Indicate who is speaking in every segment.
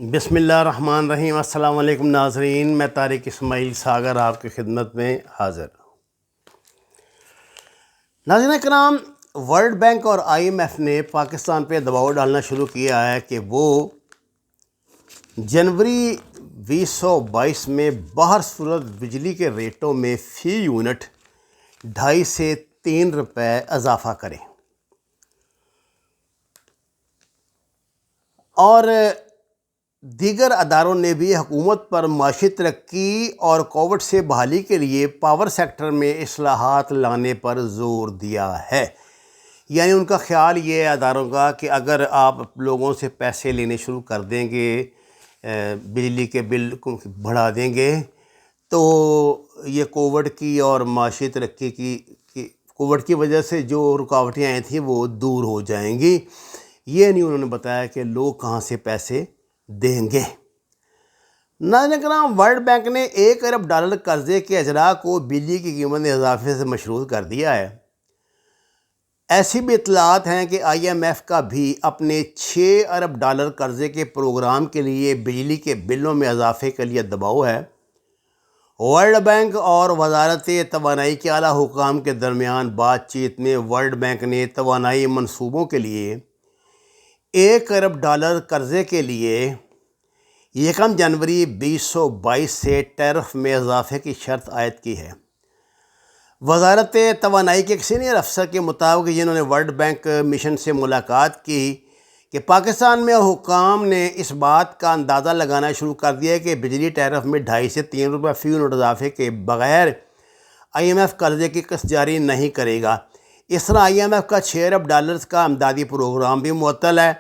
Speaker 1: بسم اللہ الرحمن الرحیم۔ السلام علیکم ناظرین، میں طارق اسماعیل ساگر آپ کی خدمت میں حاضر۔ ناظرین کرام، ورلڈ بینک اور آئی ایم ایف نے پاکستان پہ دباؤ ڈالنا شروع کیا ہے کہ وہ جنوری 2022 میں باہر صورت بجلی کے ریٹوں میں فی یونٹ 2.5 سے 3 روپے اضافہ کریں، اور دیگر اداروں نے بھی حکومت پر معاشی ترقی اور کووڈ سے بحالی کے لیے پاور سیکٹر میں اصلاحات لانے پر زور دیا ہے۔ یعنی ان کا خیال یہ ہے اداروں کا کہ اگر آپ لوگوں سے پیسے لینے شروع کر دیں گے، بجلی کے بل کو بڑھا دیں گے، تو یہ کووڈ کی اور معاشی ترقی کی کووڈ کی وجہ سے جو رکاوٹیں آئی تھیں وہ دور ہو جائیں گی۔ یہ نہیں انہوں نے بتایا کہ لوگ کہاں سے پیسے دیں گے۔ ناظرین کرام، ورلڈ بینک نے $1 ارب قرضے کے اجراء کو بجلی کی قیمت میں اضافے سے مشروط کر دیا ہے۔ ایسی بھی اطلاعات ہیں کہ آئی ایم ایف کا بھی اپنے $6 ارب قرضے کے پروگرام کے لیے بجلی کے بلوں میں اضافے کے لیے دباؤ ہے۔ ورلڈ بینک اور وزارت توانائی کے اعلیٰ حکام کے درمیان بات چیت میں ورلڈ بینک نے توانائی منصوبوں کے لیے $1 ارب قرضے کے لیے 1 جنوری 2022 سے ٹیرف میں اضافے کی شرط عائد کی ہے۔ وزارت توانائی کے ایک سینئر افسر کے مطابق، جنہوں نے ورلڈ بینک مشن سے ملاقات کی، کہ پاکستان میں حکام نے اس بات کا اندازہ لگانا شروع کر دیا ہے کہ بجلی ٹیرف میں 2.5 سے 3 روپے فی یونٹ اضافے کے بغیر آئی ایم ایف قرضے کی قسط جاری نہیں کرے گا۔ اس طرح آئی ایم ایف کا $6 ارب کا امدادی پروگرام بھی معطل ہے۔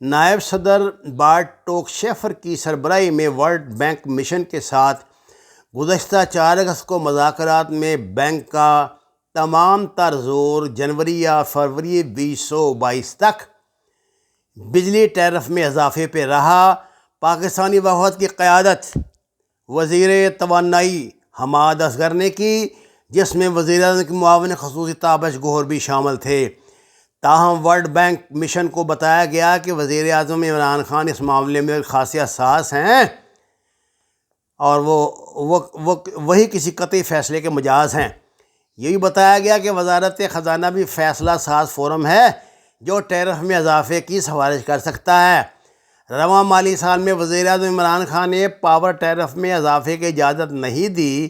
Speaker 1: نائب صدر بارٹ ٹوکشیفر کی سربراہی میں ورلڈ بینک مشن کے ساتھ گزشتہ 4 اگست کو مذاکرات میں بینک کا تمام تر زور جنوری یا فروری 2022 تک بجلی ٹیرف میں اضافے پہ رہا۔ پاکستانی وفد کی قیادت وزیر توانائی حماد اصغر نے کی، جس میں وزیر اعظم کے معاون خصوصی تابش گوہر بھی شامل تھے۔ تاہم ورلڈ بینک مشن کو بتایا گیا کہ وزیر اعظم عمران خان اس معاملے میں خاصی حساس ہیں اور وہی کسی قطعی فیصلے کے مجاز ہیں۔ یہ بھی بتایا گیا کہ وزارت خزانہ بھی فیصلہ ساز فورم ہے جو ٹیرف میں اضافے کی سفارش کر سکتا ہے۔ رواں مالی سال میں وزیر اعظم عمران خان نے پاور ٹیرف میں اضافے کی اجازت نہیں دی،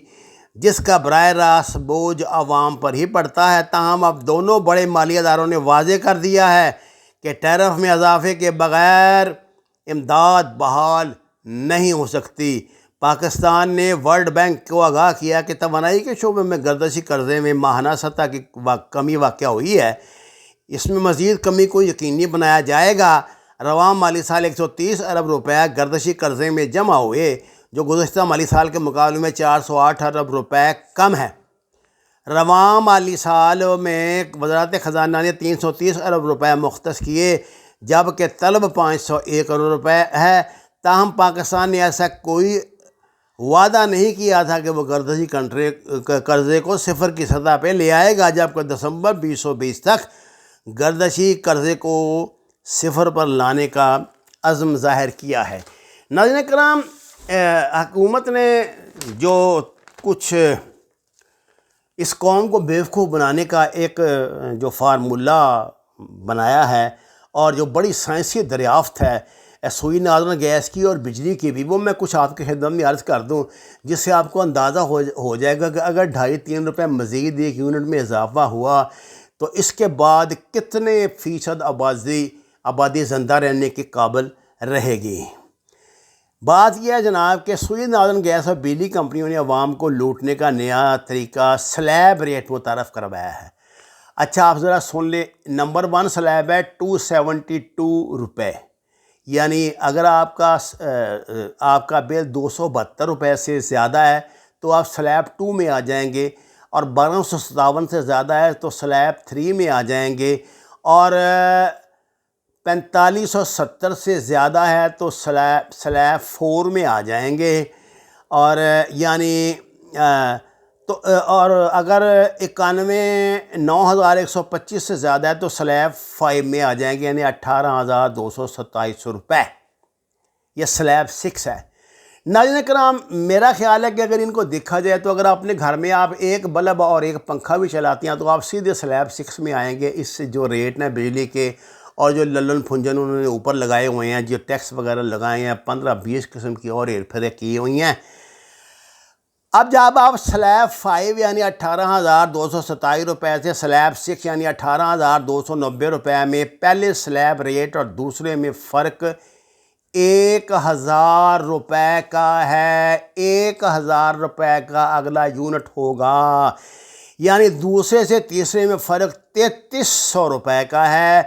Speaker 1: جس کا براہ راست بوجھ عوام پر ہی پڑتا ہے۔ تاہم اب دونوں بڑے مالی اداروں نے واضح کر دیا ہے کہ ٹیرف میں اضافے کے بغیر امداد بحال نہیں ہو سکتی۔ پاکستان نے ورلڈ بینک کو آگاہ کیا کہ توانائی کے شعبے میں گردشی قرضے میں ماہانہ سطح کی کمی واقع ہوئی ہے، اس میں مزید کمی کو یقینی بنایا جائے گا۔ رواں مالی سال 130 ارب روپے گردشی قرضے میں جمع ہوئے، جو گزشتہ مالی سال کے مقابلے میں 408 ارب روپے کم ہے۔ رواں مالی سال میں وزارت خزانہ نے 330 ارب روپے مختص کیے، جبکہ طلب 501 ارب روپے ہے۔ تاہم پاکستان نے ایسا کوئی وعدہ نہیں کیا تھا کہ وہ گردشی قرضے کو صفر کی سطح پہ لے آئے گا، جبکہ دسمبر 2020 تک گردشی قرضے کو صفر پر لانے کا عزم ظاہر کیا ہے۔ ناظرین کرام، حکومت نے جو کچھ اس قوم کو بیوقوف بنانے کا ایک جو فارمولہ بنایا ہے اور جو بڑی سائنسی دریافت ہے سوئی نارن گیس کی اور بجلی کی بھی، وہ میں کچھ آپ کے خدمت میں عرض کر دوں، جس سے آپ کو اندازہ ہو جائے گا کہ اگر 2.5-3 روپے مزید ایک یونٹ میں اضافہ ہوا تو اس کے بعد کتنے فیصد آبادی زندہ رہنے کے قابل رہے گی۔ بات یہ ہے جناب کہ سوئی نارن گیس اور بجلی کمپنیوں نے عوام کو لوٹنے کا نیا طریقہ سلیب ریٹ متعارف کروایا ہے۔ اچھا، آپ ذرا سن لیں۔ نمبر 1 سلیب ہے 272 روپے، یعنی اگر آپ کا بل 272 روپے سے زیادہ ہے تو آپ سلیب 2 میں آ جائیں گے، اور 1257 سے زیادہ ہے تو سلیب 3 میں آ جائیں گے، اور 4570 سے زیادہ ہے تو سلیب 4 میں آ جائیں گے، اور یعنی اور اگر 91,9125 سے زیادہ ہے تو سلیب 5 میں آ جائیں گے، یعنی 18,227 روپے۔ یہ سلیب 6 ہے۔ ناظرین کرام، میرا خیال ہے کہ اگر ان کو دیکھا جائے تو اگر اپنے گھر میں آپ ایک بلب اور ایک پنکھا بھی چلاتے ہیں تو آپ سیدھے سلیب 6 میں آئیں گے۔ اس سے جو ریٹ ہیں بجلی کے اور جو للن پھنجن انہوں نے اوپر لگائے ہوئے ہیں، جو ٹیکس وغیرہ لگائے ہیں، 15-20 قسم کی اور ہیر پھیریں کی ہوئی ہیں۔ اب جب آپ سلیب 5 یعنی 18,227 روپے سے سلیب 6 یعنی 18,290 روپے میں پہلے سلیب ریٹ اور دوسرے میں فرق 1,000 روپے کا ہے۔ 1,000 روپے کا اگلا یونٹ ہوگا، یعنی دوسرے سے تیسرے میں فرق 3,300 روپے کا ہے۔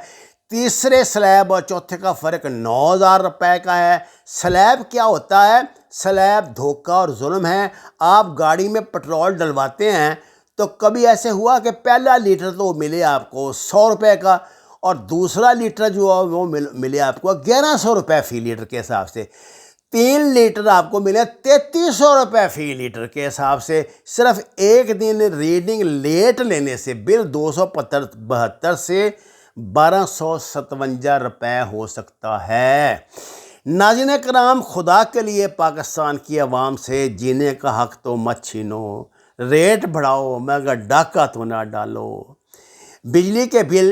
Speaker 1: تیسرے سلیب اور چوتھے کا فرق 9,000 روپے کا ہے۔ سلیب کیا ہوتا ہے؟ سلیب دھوکہ اور ظلم ہے۔ آپ گاڑی میں پٹرول ڈلواتے ہیں تو کبھی ایسے ہوا کہ پہلا لیٹر تو ملے آپ کو 100 روپے کا اور دوسرا لیٹر جو ہے وہ ملے آپ کو 1,100 روپے فی لیٹر کے حساب سے۔ 3 لیٹر آپ کو ملے 3,300 روپے فی لیٹر کے حساب سے۔ صرف ایک دن ریڈنگ لیٹ لینے سے بل 272 سے 1,257 روپے ہو سکتا ہے۔ ناظرین کرام، خدا کے لیے پاکستان کی عوام سے جینے کا حق تو مت چھینو، ریٹ بڑھاؤ مگر ڈاکہ تو نہ ڈالو۔ بجلی کے بل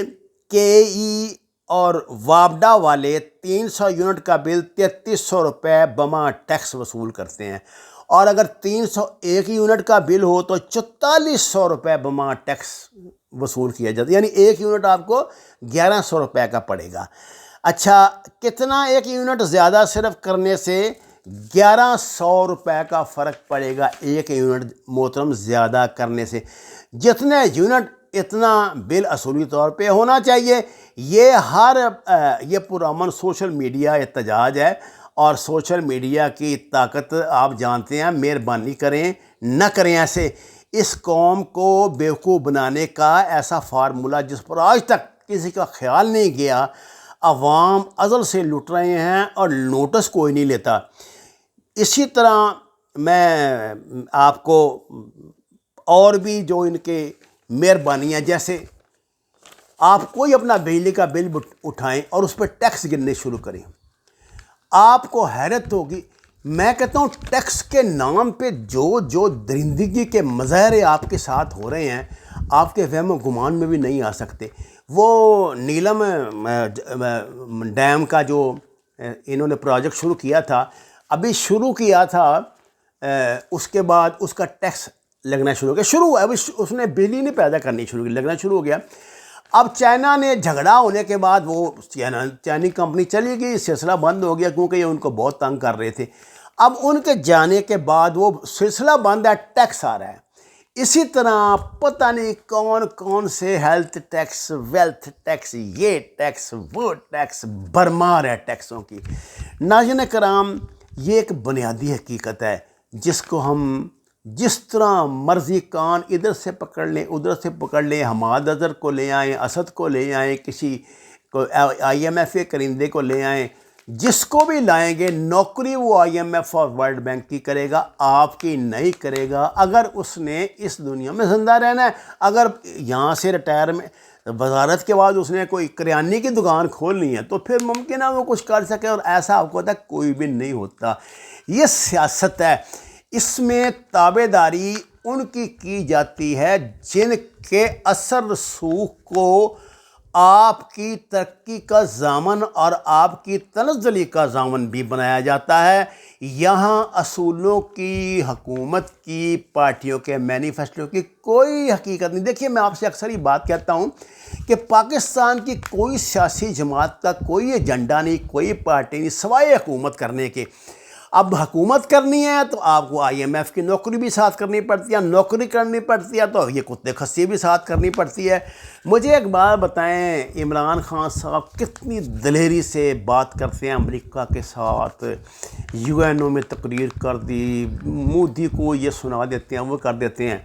Speaker 1: کے ای اور وابڈا والے 300 یونٹ کا بل 3,300 روپے بما ٹیکس وصول کرتے ہیں، اور اگر 301 یونٹ کا بل ہو تو 4,400 روپے بما ٹیکس وصول کیا جاتا ہے، یعنی ایک یونٹ آپ کو 1,100 روپے کا پڑے گا۔ اچھا، کتنا ایک یونٹ زیادہ صرف کرنے سے 1,100 روپے کا فرق پڑے گا۔ ایک یونٹ محترم زیادہ کرنے سے جتنے یونٹ اتنا بل اصولی طور پہ ہونا چاہیے۔ یہ پرامن سوشل میڈیا احتجاج ہے، اور سوشل میڈیا کی طاقت آپ جانتے ہیں۔ مہربانی کریں نہ کریں ایسے، اس قوم کو بیوقوف بنانے کا ایسا فارمولہ جس پر آج تک کسی کا خیال نہیں گیا، عوام ازل سے لٹ رہے ہیں اور نوٹس کوئی نہیں لیتا۔ اسی طرح میں آپ کو اور بھی جو ان کے مہربانیاں، جیسے آپ کوئی اپنا بجلی کا بل اٹھائیں اور اس پہ ٹیکس گننے شروع کریں، آپ کو حیرت ہوگی۔ میں کہتا ہوں ٹیکس کے نام پہ جو درندگی کے مظاہرے آپ کے ساتھ ہو رہے ہیں، آپ کے وہم و گمان میں بھی نہیں آ سکتے۔ وہ نیلم ڈیم کا جو انہوں نے پروجیکٹ شروع کیا تھا، ابھی شروع کیا تھا، اس کے بعد اس کا ٹیکس لگنا شروع ہو گیا۔ ابھی اس نے بجلی نہیں پیدا کرنی شروع کی، لگنا شروع ہو گیا۔ اب چائنا نے جھگڑا ہونے کے بعد وہ چائنی کمپنی چلی گئی، سلسلہ بند ہو گیا کیونکہ یہ ان کو بہت تنگ کر رہے تھے۔ اب ان کے جانے کے بعد وہ سلسلہ بند ہے، ٹیکس آ رہا ہے۔ اسی طرح پتہ نہیں کون کون سے ہیلتھ ٹیکس، ویلتھ ٹیکس، یہ ٹیکس وہ ٹیکس، بھرمار ہے ٹیکسوں کی۔ ناظرین کرام، یہ ایک بنیادی حقیقت ہے جس کو ہم جس طرح مرضی کان ادھر سے پکڑ لیں ادھر سے پکڑ لیں، حماد اظہر کو لے آئیں، اسد کو لے آئیں، کسی کو IMF کے کرندے کو لے آئیں، جس کو بھی لائیں گے نوکری وہ IMF اور ورلڈ بینک کی کرے گا، آپ کی نہیں کرے گا، اگر اس نے اس دنیا میں زندہ رہنا ہے۔ اگر یہاں سے ریٹائرمنٹ وزارت کے بعد اس نے کوئی کریانے کی دکان کھولنی ہے تو پھر ممکن ہے وہ کچھ کر سکے، اور ایسا آپ کو تک کوئی بھی نہیں ہوتا۔ یہ سیاست ہے، اس میں تابع داری ان کی جاتی ہے جن کے اثر رسوخ کو آپ کی ترقی کا ضامن اور آپ کی تنزلی کا ضامن بھی بنایا جاتا ہے۔ یہاں اصولوں کی، حکومت کی، پارٹیوں کے مینیفیسٹو کی کوئی حقیقت نہیں۔ دیکھیے، میں آپ سے اکثر ہی بات کہتا ہوں کہ پاکستان کی کوئی سیاسی جماعت کا کوئی ایجنڈا نہیں، کوئی پارٹی نہیں سوائے حکومت کرنے کے۔ اب حکومت کرنی ہے تو آپ کو IMF کی نوکری بھی ساتھ کرنی پڑتی ہے، نوکری کرنی پڑتی ہے تو یہ کتے کھسی بھی ساتھ کرنی پڑتی ہے۔ مجھے ایک بات بتائیں، عمران خان صاحب کتنی دلیری سے بات کرتے ہیں امریکہ کے ساتھ، UN میں تقریر کر دی، مودی کو یہ سنا دیتے ہیں، وہ کر دیتے ہیں۔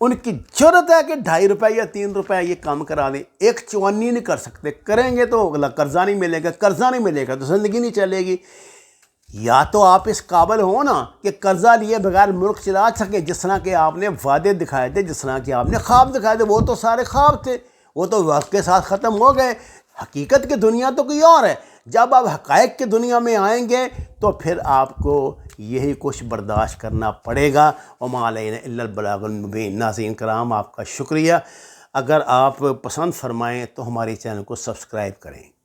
Speaker 1: ان کی جرت ہے کہ 2.5 روپے یا 3 روپے یہ کام کرا دیں، ایک چوانی نہیں کر سکتے۔ کریں گے تو قرضہ نہیں ملے گا، قرضہ نہیں ملے گا تو زندگی نہیں چلے گی۔ یا تو آپ اس قابل ہو نا کہ قرضہ لیے بغیر ملک چلا سکیں، جس طرح کہ آپ نے وعدے دکھائے تھے، جس طرح کہ آپ نے خواب دکھائے تھے، وہ تو سارے خواب تھے، وہ تو وقت کے ساتھ ختم ہو گئے۔ حقیقت کی دنیا تو کوئی اور ہے۔ جب آپ حقائق کی دنیا میں آئیں گے تو پھر آپ کو یہی کچھ برداشت کرنا پڑے گا۔ وما علینا الا البلاغ المبین۔ ناظرین کرام، آپ کا شکریہ۔ اگر آپ پسند فرمائیں تو ہمارے چینل کو سبسکرائب کریں۔